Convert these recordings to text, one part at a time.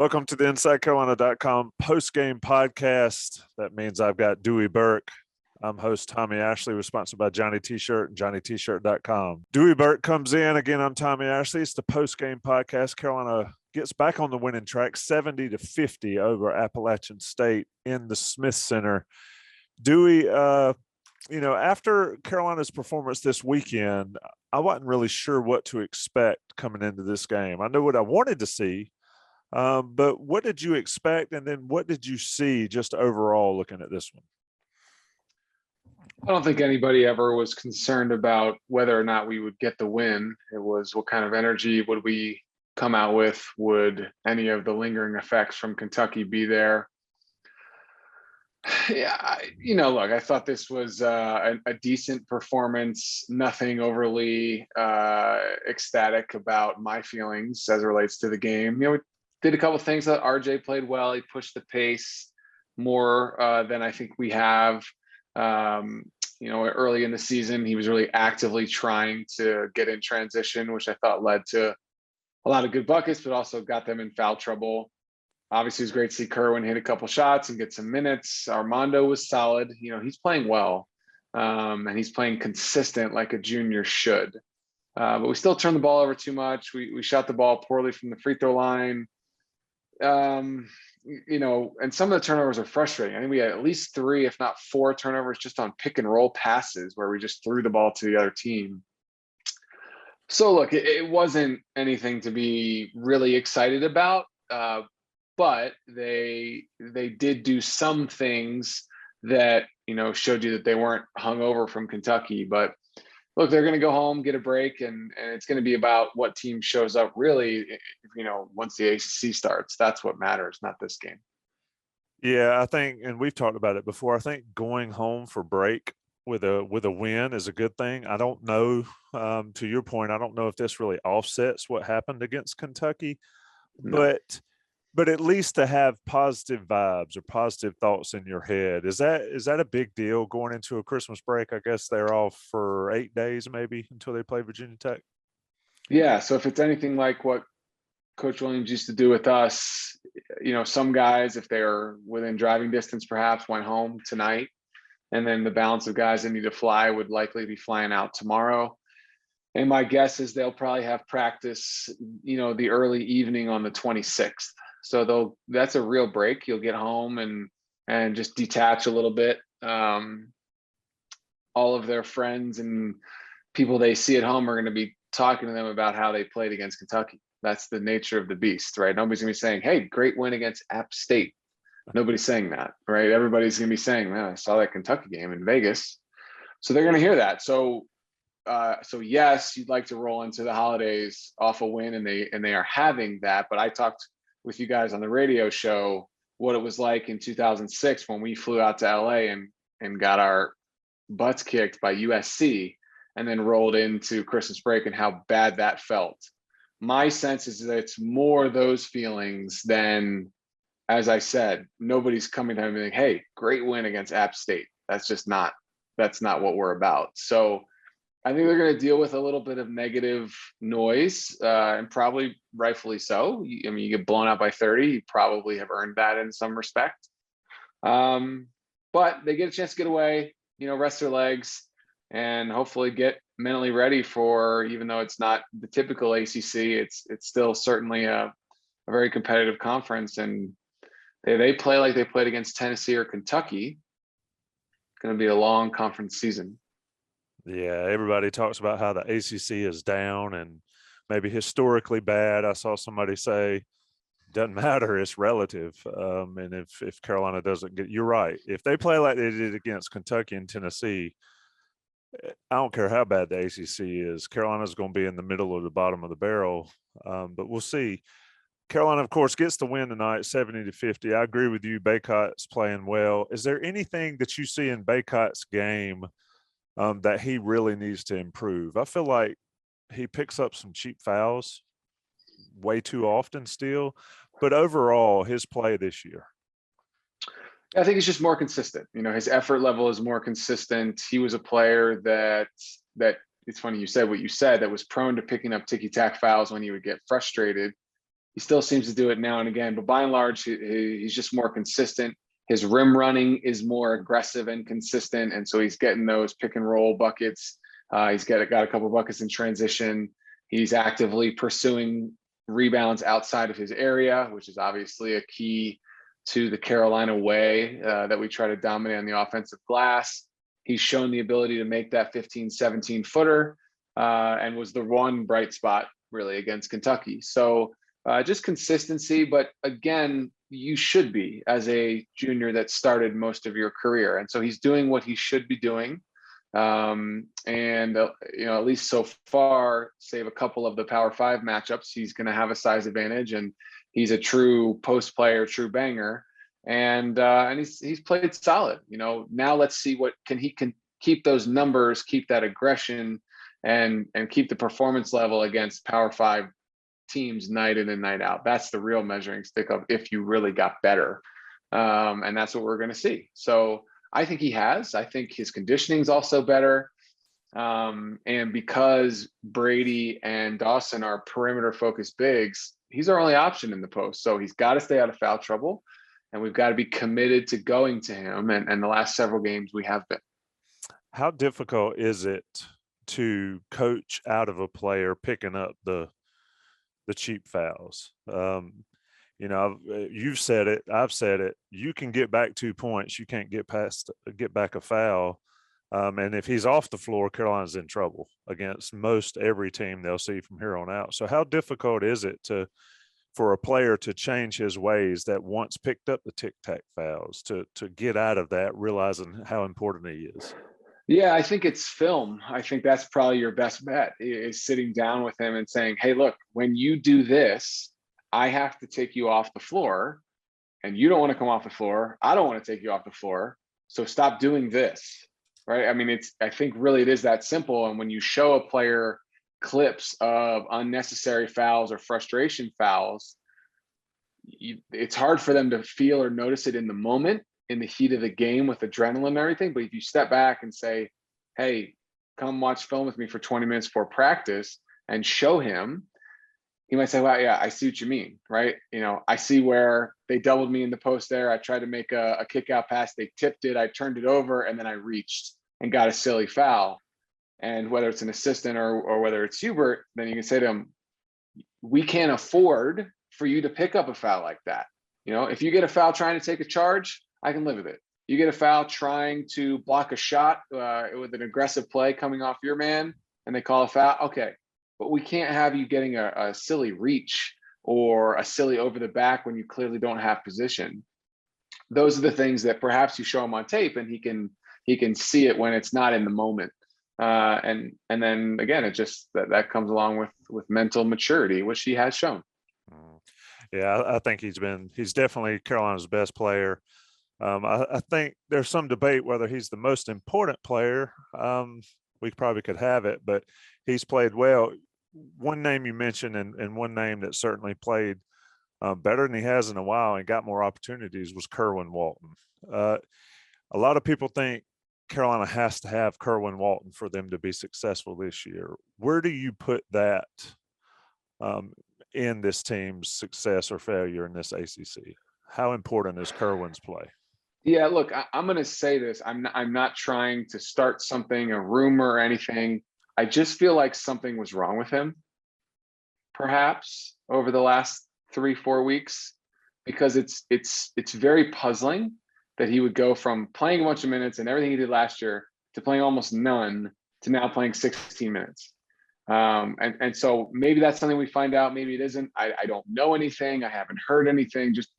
Welcome to the InsideCarolina.com postgame podcast. That means I've got Dewey Burke. I'm host Tommy Ashley. We're sponsored by Johnny T-Shirt and JohnnyT-Shirt.com. Dewey Burke comes in. Again, I'm Tommy Ashley. It's the postgame podcast. Carolina gets back on the winning track, 70-50 over Appalachian State in the Smith Center. Dewey, after Carolina's performance this weekend, I wasn't really sure what to expect coming into this game. I know what I wanted to see. But what did you expect, and then what did you see just overall looking at this one? I don't think anybody ever was concerned about whether or not we would get the win. It was what kind of energy would we come out with? Would any of the lingering effects from Kentucky be there? Yeah, look, I thought this was a decent performance. Nothing overly ecstatic about my feelings as it relates to the game. We did a couple of things that RJ played well. He pushed the pace more than I think we have. Early in the season, he was really actively trying to get in transition, which I thought led to a lot of good buckets, but also got them in foul trouble. Obviously, it was great to see Kerwin hit a couple shots and get some minutes. Armando was solid. He's playing well, and he's playing consistent like a junior should. But we still turned the ball over too much. We shot the ball poorly from the free throw line. And some of the turnovers are frustrating. I think we had at least 3, if not 4 turnovers just on pick and roll passes where we just threw the ball to the other team. So look, it wasn't anything to be really excited about, but they did do some things that, showed you that they weren't hungover from Kentucky. But look, they're going to go home, get a break, and it's going to be about what team shows up really, once the ACC starts. That's what matters, not this game. Yeah, I think, and we've talked about it before, I think going home for break with a win is a good thing. I don't know, to your point, I don't know if this really offsets what happened against Kentucky, No. but at least to have positive vibes or positive thoughts in your head, is that a big deal going into a Christmas break? I guess they're off for 8 days maybe until they play Virginia Tech. Yeah, so if it's anything like what Coach Williams used to do with us, some guys, if they're within driving distance, perhaps went home tonight, and then the balance of guys that need to fly would likely be flying out tomorrow. And my guess is they'll probably have practice, the early evening on the 26th. So that's a real break. You'll get home and just detach a little bit. All of their friends and people they see at home are going to be talking to them about how they played against Kentucky. That's the nature of the beast, right? Nobody's going to be saying, hey, great win against App State. Nobody's saying that, right? Everybody's going to be saying, man, I saw that Kentucky game in Vegas. So they're going to hear that. So yes, you'd like to roll into the holidays off a win, and they are having that. But I talked with you guys on the radio show what it was like in 2006 when we flew out to LA and got our butts kicked by USC and then rolled into Christmas break and how bad that felt. My sense is that it's more those feelings than, as I said, nobody's coming to him and like, hey, great win against App State. That's not what we're about. So I think they're going to deal with a little bit of negative noise, and probably rightfully so. You get blown out by 30, you probably have earned that in some respect. But they get a chance to get away, rest their legs, and hopefully get mentally ready for, even though it's not the typical ACC, it's still certainly a very competitive conference. And they play like they played against Tennessee or Kentucky. It's going to be a long conference season. Yeah, everybody talks about how the ACC is down and maybe historically bad. I saw somebody say, doesn't matter, it's relative. And if Carolina doesn't get, you're right. If they play like they did against Kentucky and Tennessee, I don't care how bad the ACC is, Carolina's going to be in the middle or the bottom of the barrel. But we'll see. Carolina, of course, gets the win tonight, 70-50. I agree with you. Baycott's playing well. Is there anything that you see in Baycott's game that he really needs to improve? I feel like he picks up some cheap fouls way too often still, but overall his play this year. I think he's just more consistent. His effort level is more consistent. He was a player that it's funny you said what you said, that was prone to picking up ticky-tack fouls when he would get frustrated. He still seems to do it now and again, but by and large, he's just more consistent. His rim running is more aggressive and consistent, and so he's getting those pick and roll buckets. He's got a couple of buckets in transition. He's actively pursuing rebounds outside of his area, which is obviously a key to the Carolina way that we try to dominate on the offensive glass. He's shown the ability to make that 15, 17 footer and was the one bright spot really against Kentucky. So just consistency, but again, you should be as a junior that started most of your career. And so he's doing what he should be doing. At least so far, save a couple of the Power 5 matchups, he's going to have a size advantage, and he's a true post player, true banger. And he's played solid. Now let's see what he can keep those numbers, keep that aggression, and keep the performance level against Power 5 teams night in and night out. That's the real measuring stick of if you really got better. And that's what we're going to see. So I think he has. I think his conditioning is also better. And because Brady and Dawson are perimeter focused bigs, he's our only option in the post. So he's got to stay out of foul trouble, and we've got to be committed to going to him. And the last several games we have been. How difficult is it to coach out of a player picking up the cheap fouls? You've said it, I've said it. You can get back 2 points. You can't get back a foul. And if he's off the floor, Carolina's in trouble against most every team they'll see from here on out. So how difficult is it for a player to change his ways that once picked up the tic-tac fouls to get out of that, realizing how important he is? Yeah, I think it's film. I think that's probably your best bet, is sitting down with him and saying, hey, look, when you do this, I have to take you off the floor, and you don't want to come off the floor. I don't want to take you off the floor. So stop doing this, right? I mean, I think really it is that simple. And when you show a player clips of unnecessary fouls or frustration fouls, it's hard for them to feel or notice it in the moment, in the heat of the game with adrenaline and everything. But if you step back and say, hey, come watch film with me for 20 minutes for practice, and show him, he might say, well, yeah, I see what you mean, right? I see where they doubled me in the post there. I tried to make a kick out pass. They tipped it. I turned it over, and then I reached and got a silly foul. And whether it's an assistant or whether it's Hubert, then you can say to him, we can't afford for you to pick up a foul like that. If you get a foul trying to take a charge, I can live with it. You get a foul trying to block a shot with an aggressive play coming off your man, and they call a foul. Okay, but we can't have you getting a silly reach or a silly over the back when you clearly don't have position. Those are the things that perhaps you show him on tape, and he can see it when it's not in the moment. And then again, it just that comes along with mental maturity, which he has shown. Yeah, I think he's definitely Carolina's best player. I think there's some debate whether he's the most important player. We probably could have it, but he's played well. One name you mentioned, and one name that certainly played better than he has in a while and got more opportunities, was Kerwin Walton. A lot of people think Carolina has to have Kerwin Walton for them to be successful this year. Where do you put that in this team's success or failure in this ACC? How important is Kerwin's play? Yeah, look, I'm going to say this. I'm not trying to start something, a rumor or anything. I just feel like something was wrong with him, perhaps over the last 3-4 weeks, because it's very puzzling that he would go from playing a bunch of minutes and everything he did last year to playing almost none to now playing 16 minutes. And so maybe that's something we find out. Maybe it isn't. I don't know anything. I haven't heard anything. Just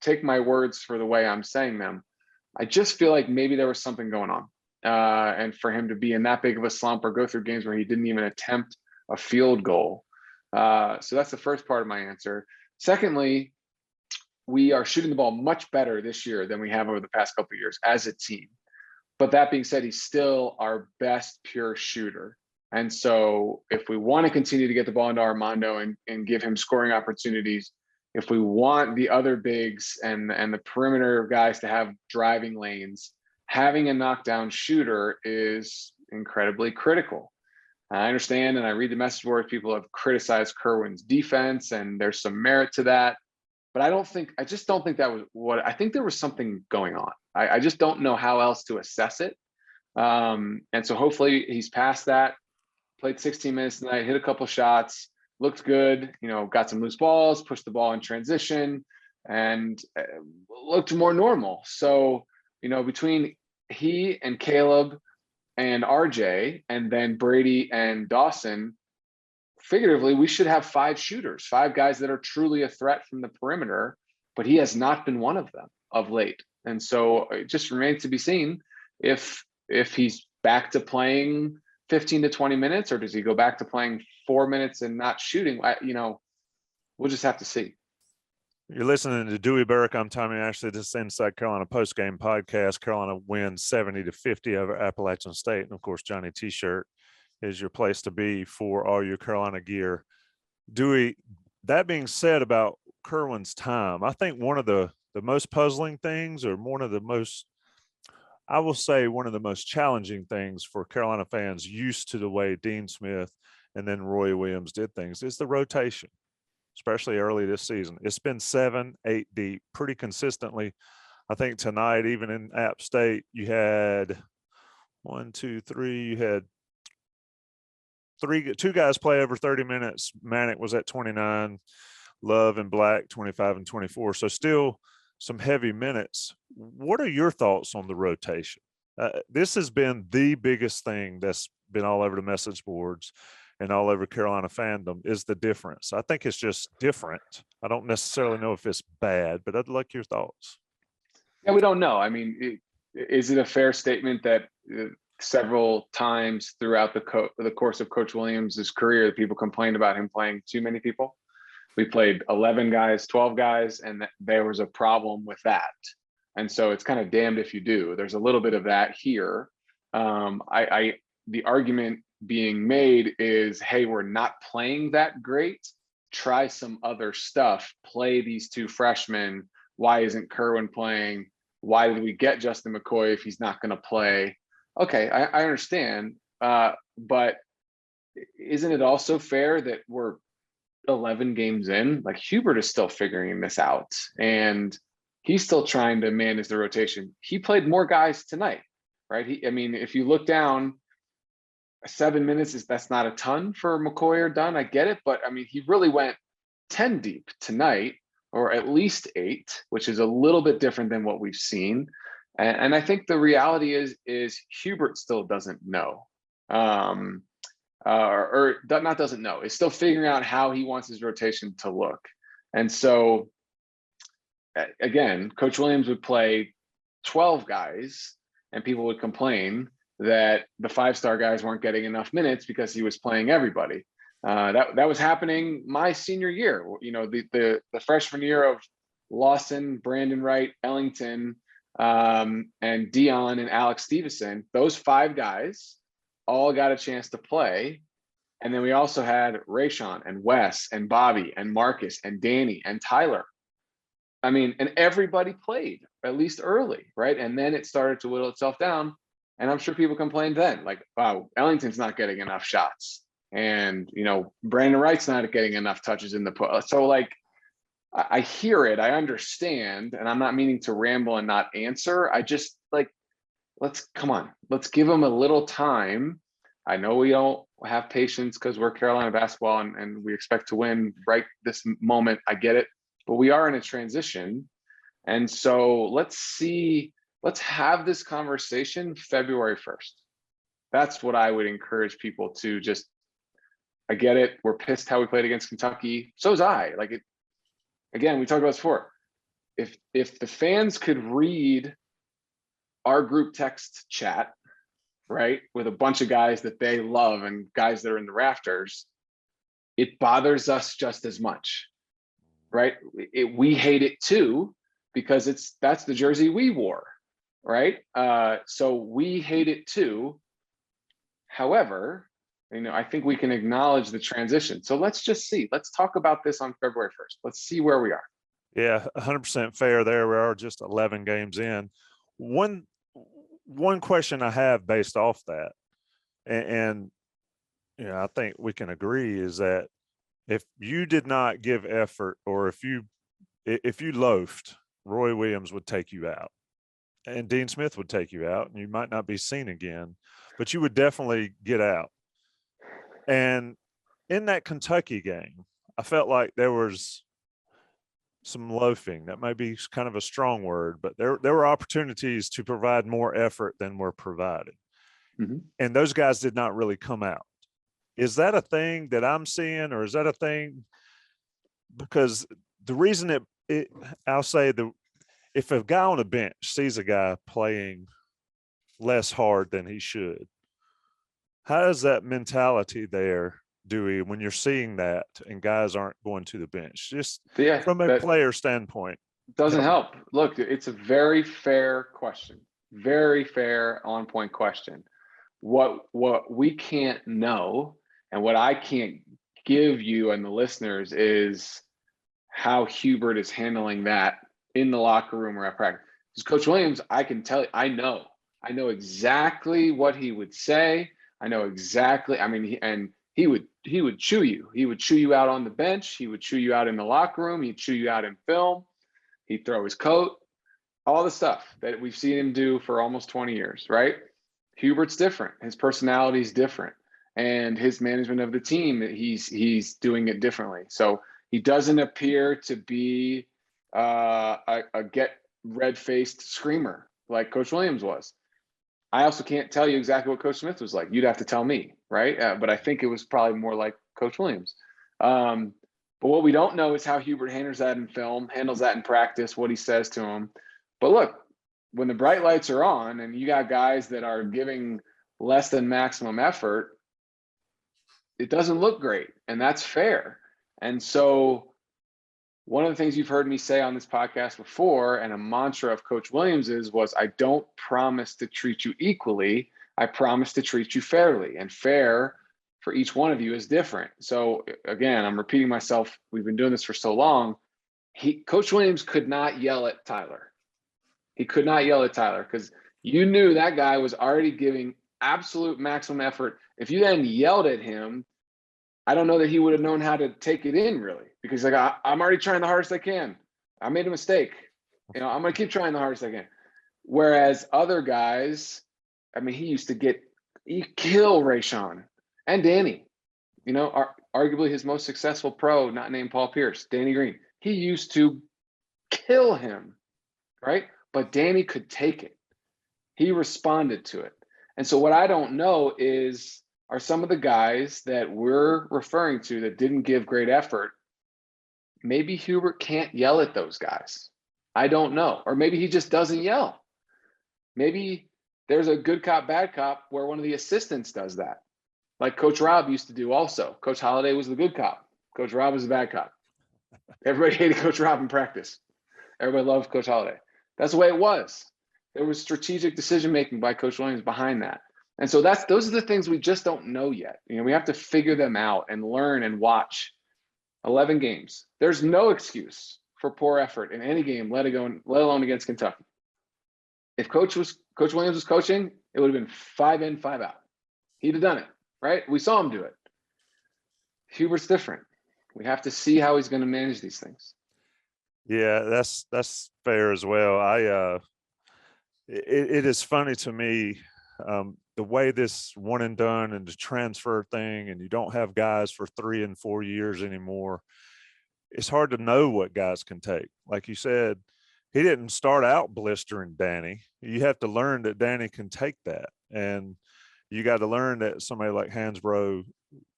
take my words for the way I'm saying them. I just feel like maybe there was something going on. And for him to be in that big of a slump or go through games where he didn't even attempt a field goal. So that's the first part of my answer. Secondly, we are shooting the ball much better this year than we have over the past couple of years as a team. But that being said, he's still our best pure shooter. And so if we want to continue to get the ball into Armando and give him scoring opportunities, if we want the other bigs and the perimeter guys to have driving lanes, having a knockdown shooter is incredibly critical. I understand, and I read the message boards. People have criticized Kerwin's defense, and there's some merit to that. But I just don't think that was what I think there was something going on. I just don't know how else to assess it. And so hopefully he's past that, played 16 minutes tonight, hit a couple shots, looked good, got some loose balls, pushed the ball in transition, and looked more normal. So, between he and Caleb and RJ, and then Brady and Dawson, figuratively, we should have 5 shooters, 5 guys that are truly a threat from the perimeter, but he has not been one of them of late. And so it just remains to be seen if he's back to playing 15 to 20 minutes, or does he go back to playing 4 minutes and not shooting? We'll just have to see. You're listening to Dewey Burke. I'm Tommy Ashley. This is Inside Carolina Postgame Podcast. Carolina wins 70-50 over Appalachian State. And, of course, Johnny T-shirt is your place to be for all your Carolina gear. Dewey, that being said about Kerwin's time, I think one of the most puzzling things, or one of the most challenging things for Carolina fans used to the way Dean Smith and then Roy Williams did things, is the rotation, especially early this season. It's been 7-8 deep pretty consistently. I think tonight, even in App State, you had 2 guys play over 30 minutes. Manic was at 29, Love and Black 25 and 24. So still some heavy minutes. What are your thoughts on the rotation? This has been the biggest thing that's been all over the message boards and all over Carolina fandom, is the difference. I think it's just different. I don't necessarily know if it's bad, but I'd like your thoughts. Yeah, we don't know. I mean, is it a fair statement that several times throughout the course of Coach Williams' career, that people complained about him playing too many people? We played 11 guys, 12 guys, and there was a problem with that. And so it's kind of damned if you do. There's a little bit of that here. The argument being made is, hey, we're not playing that great. Try some other stuff. Play these 2 freshmen. Why isn't Kerwin playing? Why did we get Justin McCoy if he's not going to play? Okay, I understand. But isn't it also fair that we're 11 games in? Like, Hubert is still figuring this out, and he's still trying to manage the rotation. He played more guys tonight, right? If you look down, 7 minutes that's not a ton for McCoy or Dunn. I get it, but he really went 10 deep tonight, or at least 8, which is a little bit different than what we've seen. And I think the reality is Hubert still doesn't know, or not doesn't know. Is still figuring out how he wants his rotation to look. And so, again, Coach Williams would play 12 guys, and people would complain that the 5-star guys weren't getting enough minutes because he was playing everybody. That was happening my senior year. The freshman year of Lawson, Brandon Wright, Ellington, and Dion and Alex Stevenson. Those 5 guys all got a chance to play. And then we also had Rayshawn and Wes and Bobby and Marcus and Danny and Tyler. And everybody played, at least early, right? And then it started to whittle itself down. And I'm sure people complained then, like, wow, Ellington's not getting enough shots. And, Brandon Wright's not getting enough touches in the post. So, I hear it, I understand, and I'm not meaning to ramble and not answer. I just, let's give them a little time. I know we don't have patience because we're Carolina basketball and we expect to win right this moment. I get it, but we are in a transition. And so let's have this conversation February 1st. That's what I would encourage people to just, I get it. We're pissed how we played against Kentucky. So was I. Again, we talked about this before. If the fans could read our group text chat, right, with a bunch of guys that they love and guys that are in the rafters, it bothers us just as much, right? We hate it too, because that's the jersey we wore, right? So we hate it too. However, I think we can acknowledge the transition. So let's just see. Let's talk about this on February 1st. Let's see where we are. Yeah, 100% fair there. We are just 11 games in. One question I have based off that, and I think we can agree is that if you did not give effort, or if you loafed, Roy Williams would take you out, and Dean Smith would take you out, and you might not be seen again, but you would definitely get out. And in that Kentucky game, I felt like there was some loafing. That may be kind of a strong word, but there were opportunities to provide more effort than were provided. Mm-hmm. And those guys did not really come out. Is that a thing that I'm seeing, or is that a thing? Because the reason I'll say if a guy on a bench sees a guy playing less hard than he should, how is that mentality there, Dewey, when you're seeing that and guys aren't going to the bench? Just from a player standpoint. Doesn't help. Look, it's a very fair question. Very fair, on point question. What we can't know, and what I can't give you and the listeners, is how Hubert is handling that in the locker room or at practice. Because Coach Williams, I can tell you, I know exactly what he would say. I know exactly. I mean, he would chew you. He would chew you out on the bench. He would chew you out in the locker room. He'd chew you out in film. He'd throw his coat. All the stuff that we've seen him do for almost 20 years, right? Hubert's different. His personality is different, and his management of the team, he's doing it differently. So he doesn't appear to be a get red-faced screamer like Coach Williams was. I also can't tell you exactly what Coach Smith was like. You'd have to tell me, right? But I think it was probably more like Coach Williams. But what we don't know is how Hubert handles that in film, handles that in practice, what he says to him. But look, when the bright lights are on and you got guys that are giving less than maximum effort, it doesn't look great, and that's fair. And so one of the things you've heard me say on this podcast before, and a mantra of Coach Williams was, I don't promise to treat you equally. I promise to treat you fairly, and fair for each one of you is different. So again, I'm repeating myself. We've been doing this for so long. Coach Williams could not yell at Tyler. He could not yell at Tyler because you knew that guy was already giving absolute maximum effort. If you then yelled at him, I don't know that he would have known how to take it in, really, because like, I'm already trying the hardest I can. I made a mistake. I'm going to keep trying the hardest I can. Whereas other guys, I mean, he used to kill Rayshawn and Danny, arguably his most successful pro, not named Paul Pierce, Danny Green. He used to kill him, right? But Danny could take it. He responded to it. And so what I don't know are some of the guys that we're referring to that didn't give great effort, maybe Hubert can't yell at those guys. I don't know. Or maybe he just doesn't yell. Maybe there's a good cop, bad cop where one of the assistants does that. Like Coach Rob used to do also. Coach Holliday was the good cop. Coach Rob was the bad cop. Everybody hated Coach Rob in practice. Everybody loved Coach Holliday. That's the way it was. There was strategic decision-making by Coach Williams behind that. And so those are the things we just don't know yet. We have to figure them out and learn and watch. 11 games. There's no excuse for poor effort in any game, let alone against Kentucky. If Coach Williams was coaching, it would have been 5 in, 5 out. He'd have done it, right? We saw him do it. Hubert's different. We have to see how he's going to manage these things. Yeah, that's fair as well. It is funny to me, the way this one and done and the transfer thing, and you don't have guys for 3 and 4 years anymore. It's hard to know what guys can take. Like you said, he didn't start out blistering Danny. You have to learn that Danny can take that. And you got to learn that somebody like Hansbrough,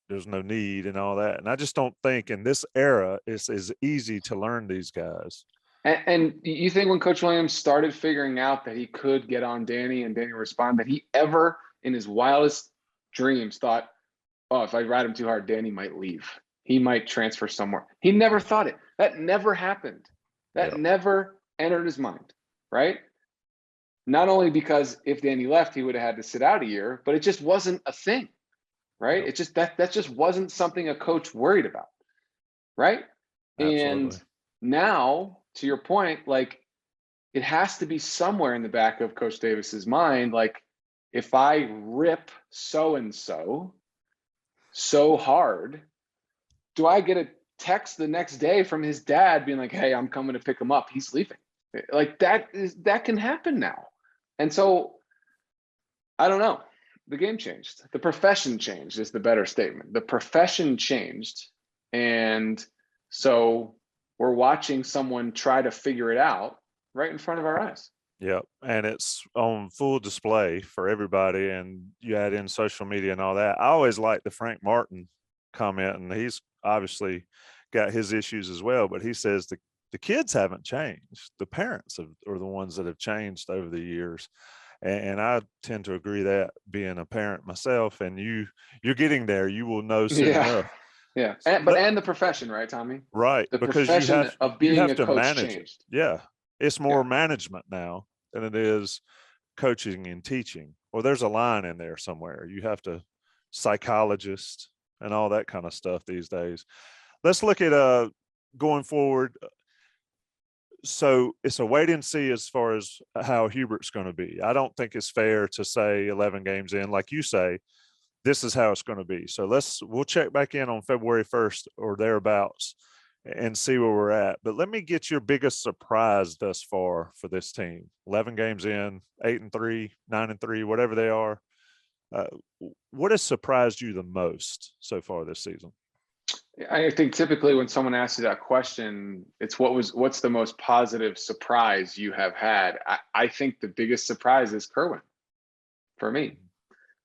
there's no need and all that. And I just don't think in this era it's as easy to learn these guys. And you think when Coach Williams started figuring out that he could get on Danny and Danny respond, that he ever in his wildest dreams thought, oh, if I ride him too hard, Danny might leave. He might transfer somewhere. He never thought it. That never happened. That never entered his mind, right? Not only because if Danny left, he would have had to sit out a year, but it just wasn't a thing, right? It just that just wasn't something a coach worried about, right? Absolutely. And now, to your point, like it has to be somewhere in the back of Coach Davis's mind, like if I rip so-and-so, so hard. Do I get a text the next day from his dad being like, hey, I'm coming to pick him up, he's leaving? Like that can happen now. And so I don't know. The game changed. The profession changed is the better statement. The profession changed. And so we're watching someone try to figure it out right in front of our eyes. Yeah, and it's on full display for everybody, and you add in social media and all that. I always like the Frank Martin comment, and he's obviously got his issues as well, but he says the kids haven't changed. The parents are the ones that have changed over the years. And I tend to agree that, being a parent myself, and you're getting there, you will know soon enough. Yeah. And the profession, right, Tommy? Right. The Because profession of being a to coach manage changed. it. Yeah. It's more management now than it is coaching and teaching. Well, there's a line in there somewhere. You have to psychologist and all that kind of stuff these days. Let's look at going forward. So it's a wait and see as far as how Hubert's going to be. I don't think it's fair to say 11 games in, like you say, this is how it's going to be. So we'll check back in on February 1st or thereabouts and see where we're at. But let me get your biggest surprise thus far for this team. 11 games in, 8-3, 9-3, whatever they are. What has surprised you the most so far this season? I think typically when someone asks you that question, it's what's the most positive surprise you have had? I think the biggest surprise is Kerwin for me.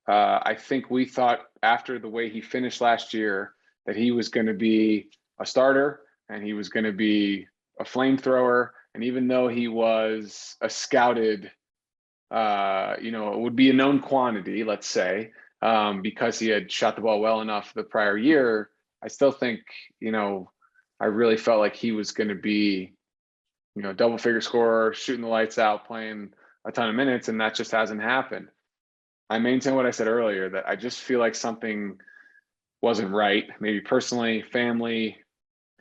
I think we thought after the way he finished last year that he was going to be a starter and he was going to be a flamethrower. And even though he was a scouted, it would be a known quantity, let's say, because he had shot the ball well enough the prior year, I still think, I really felt like he was going to be, double figure scorer, shooting the lights out, playing a ton of minutes, and that just hasn't happened. I maintain what I said earlier, that I just feel like something wasn't right, maybe personally, family,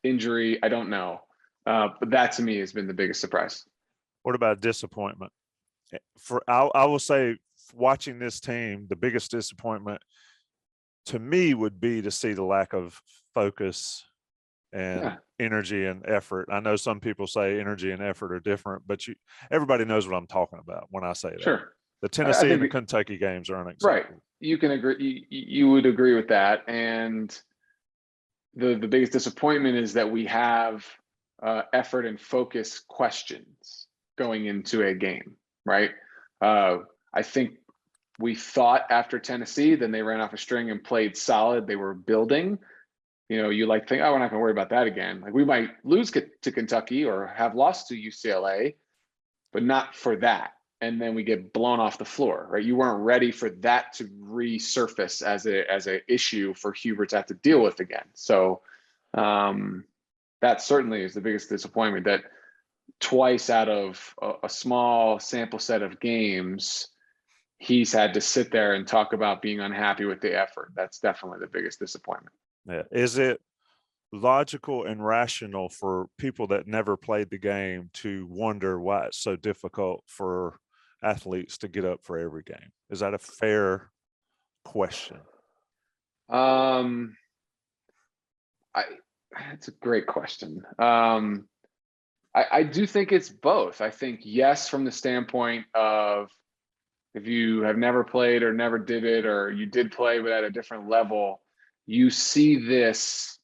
injury, I don't know. But that to me has been the biggest surprise. What about disappointment? I will say, watching this team, the biggest disappointment to me would be to see the lack of focus and energy and effort. I know some people say energy and effort are different, but everybody knows what I'm talking about when I say that. Sure. The Tennessee and the Kentucky games are unacceptable. Right. You can agree. You would agree with that. And the biggest disappointment is that we have effort and focus questions going into a game, right? I think we thought after Tennessee, then they ran off a string and played solid. They were building. You think, oh, we're not going to worry about that again. Like, we might lose to Kentucky or have lost to UCLA, but not for that. And then we get blown off the floor, right? You weren't ready for that to resurface as a issue for Hubert to have to deal with again. So that certainly is the biggest disappointment, that twice out of a small sample set of games, he's had to sit there and talk about being unhappy with the effort. That's definitely the biggest disappointment. Yeah. Is it logical and rational for people that never played the game to wonder why it's so difficult for athletes to get up for every game? Is that a fair question? It's a great question. I do think it's both. I think, yes, from the standpoint of, if you have never played or never did it, or you did play but at a different level, you see this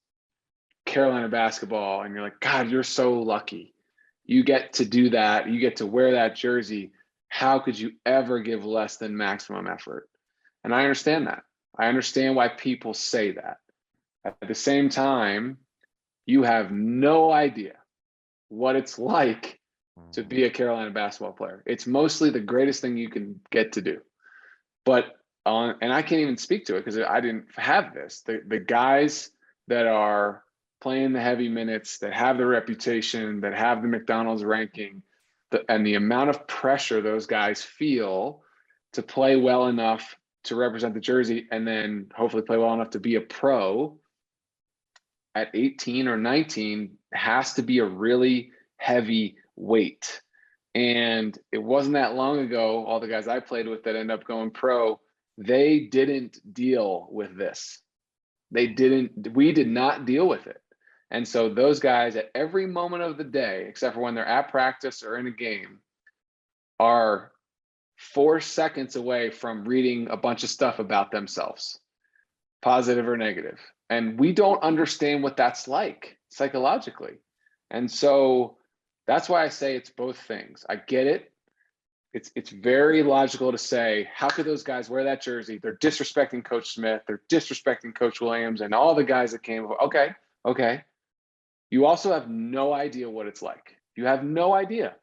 Carolina basketball and you're like, God, you're so lucky. You get to do that. You get to wear that jersey. How could you ever give less than maximum effort? And I understand that. I understand why people say that. At the same time, you have no idea what it's like to be a Carolina basketball player. It's mostly the greatest thing you can get to do. But and I can't even speak to it because I didn't have this. The guys that are playing the heavy minutes, that have the reputation, that have the McDonald's ranking, and the amount of pressure those guys feel to play well enough to represent the jersey, and then hopefully play well enough to be a pro at 18 or 19, has to be a really heavy weight. And it wasn't that long ago, all the guys I played with that end up going pro, they didn't deal with this. We did not deal with it. And so those guys at every moment of the day, except for when they're at practice or in a game, are 4 seconds away from reading a bunch of stuff about themselves, positive or negative. And we don't understand what that's like psychologically. And so that's why I say it's both things. I get it. It's very logical to say, how could those guys wear that jersey? They're disrespecting Coach Smith. They're disrespecting Coach Williams and all the guys that came. Okay. You also have no idea what it's like. You have no idea.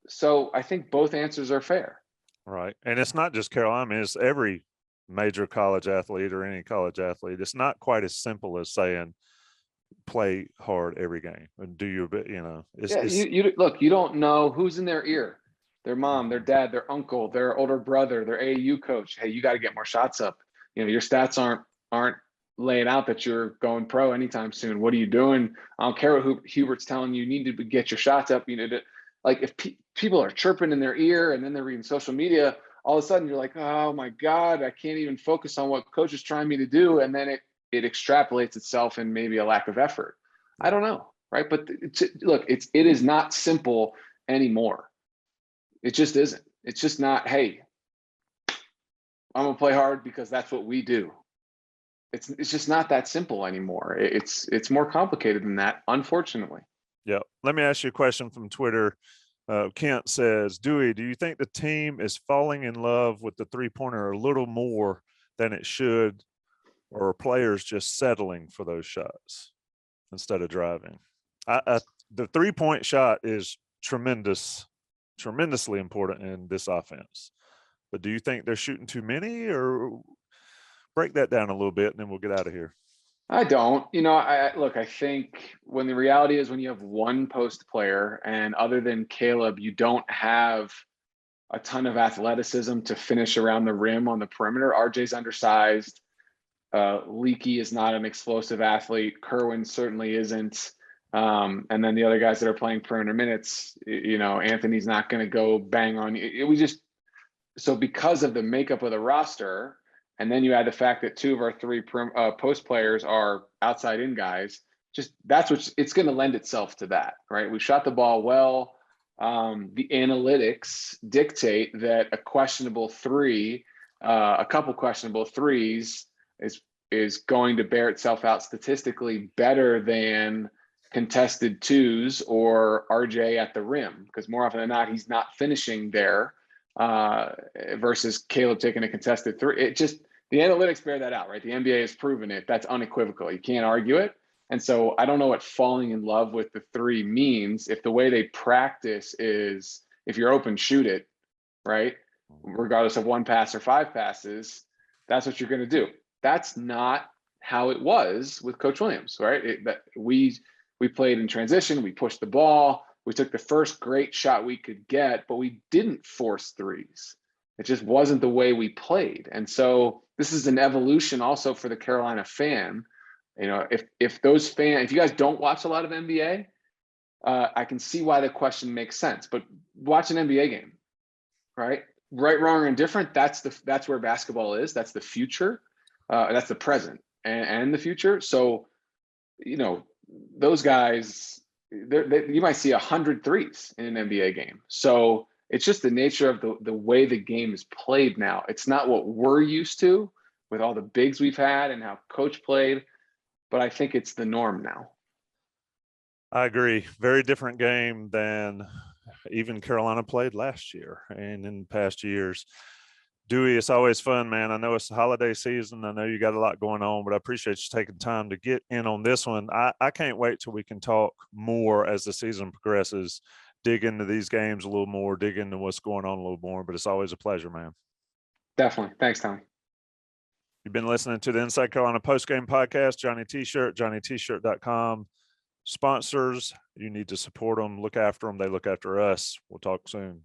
So I think both answers are fair. Right. And it's not just Carolina. I mean, it's every major college athlete or any college athlete. It's not quite as simple as saying play hard every game and do your bit, you look, you don't know who's in their ear. Their mom, their dad, their uncle, their older brother, their AAU coach. Hey, you got to get more shots up. Your stats aren't laying out that you're going pro anytime soon. What are you doing? I don't care what Hubert's telling you. You need to get your shots up. Like if people are chirping in their ear and then they're reading social media, all of a sudden you're like, oh my God, I can't even focus on what coach is trying me to do. And then it extrapolates itself in maybe a lack of effort. I don't know. Right. But look, it is not simple anymore. It just isn't. It's just not, hey, I'm going to play hard because that's what we do. It's just not that simple anymore. It's more complicated than that, unfortunately. Yeah. Let me ask you a question from Twitter. Kent says, Dewey, do you think the team is falling in love with the three-pointer a little more than it should, or are players just settling for those shots instead of driving? The three-point shot is tremendously important in this offense. But do you think they're shooting too many, or break that down a little bit and then we'll get out of here? I don't. I think when the reality is when you have one post player and other than Caleb, you don't have a ton of athleticism to finish around the rim on the perimeter. RJ's undersized. Leaky is not an explosive athlete. Kerwin certainly isn't. And then the other guys that are playing perimeter minutes, Anthony's not going to go bang on you. So because of the makeup of the roster, and then you add the fact that 2 of our 3 post players are outside in guys, it's going to lend itself to that, right? We shot the ball well. The analytics dictate that a couple questionable threes is going to bear itself out statistically better than contested 2s or RJ at the rim, because more often than not, he's not finishing there versus Caleb taking a contested 3. The analytics bear that out, right? The NBA has proven it. That's unequivocal. You can't argue it. And so I don't know what falling in love with the 3 means if the way they practice is if you're open, shoot it, right? Regardless of 1 pass or 5 passes, that's what you're going to do. That's not how it was with Coach Williams, right? We played in transition. We pushed the ball. We took the first great shot we could get, but we didn't force 3s. It just wasn't the way we played. And so this is an evolution also for the Carolina fan. If you guys don't watch a lot of NBA, I can see why the question makes sense. But watch an NBA game, right? Right, wrong, or indifferent. That's where basketball is. That's the future. That's the present and the future. So, those guys, you might see 100 threes in an NBA game. So it's just the nature of the way the game is played now. It's not what we're used to with all the bigs we've had and how coach played, but I think it's the norm now. I agree. Very different game than even Carolina played last year and in past years. Dewey, it's always fun, man. I know it's the holiday season. I know you got a lot going on, but I appreciate you taking time to get in on this one. I can't wait till we can talk more as the season progresses, dig into these games a little more, dig into what's going on a little more, but it's always a pleasure, man. Definitely. Thanks, Tommy. You've been listening to the Inside Carolina Postgame Podcast, Johnny T-Shirt, JohnnyT-Shirt.com. Sponsors, you need to support them, look after them. They look after us. We'll talk soon.